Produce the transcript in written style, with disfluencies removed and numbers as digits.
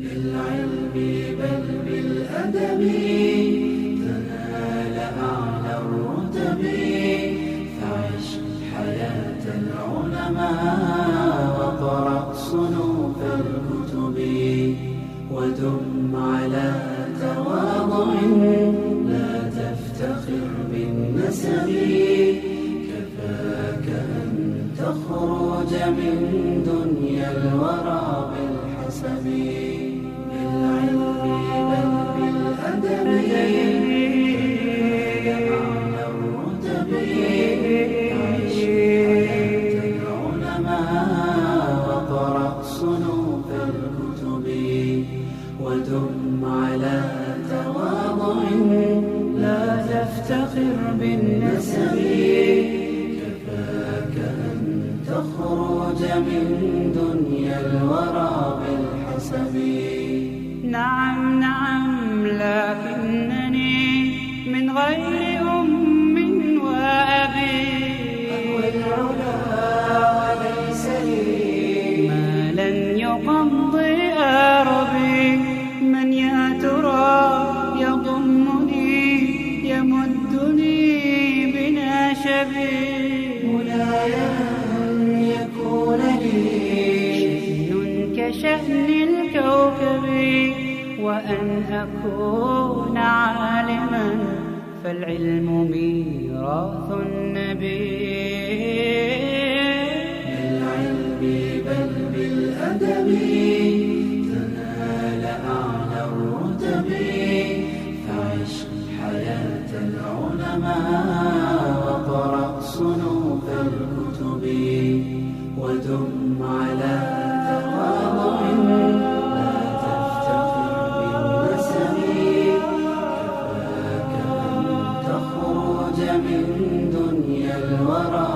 بالعلم بل بالأدب تنال أعلى الرتب. فعش حياة العلماء وقرأ صنوف الكتب. ودم على تواضع لا تفتخر بالنسب. كفاك أن تخرج من دنيا الورى بالحسب. بالعلم بل بالأدب أعلى الرتب. عش حياة العلماء وقرأ صنوف الكتب. ودم على تواضع لا تفتخر بالنسب. كفاك أن تخرج من دنيا الورى بالحسب. نعم نعم، لكنني من غير أم وأبي. أهوى العلا وليس لي ما لن يقضي أربي. من يا ترى يضمني يمدني بناشبي. مولاي أن يكون لي شأن كشأن الكوكب، وأن أكون عالما فالعلم ميراث النبي. بالعلم بل بالأدب تنال أعلى الرتب. فعش حياة العلماء وقرأ صنوف الكتب. ودم على تواضع لا تفتخر بالنسب. كفاك أن تخرج من دنيا الورى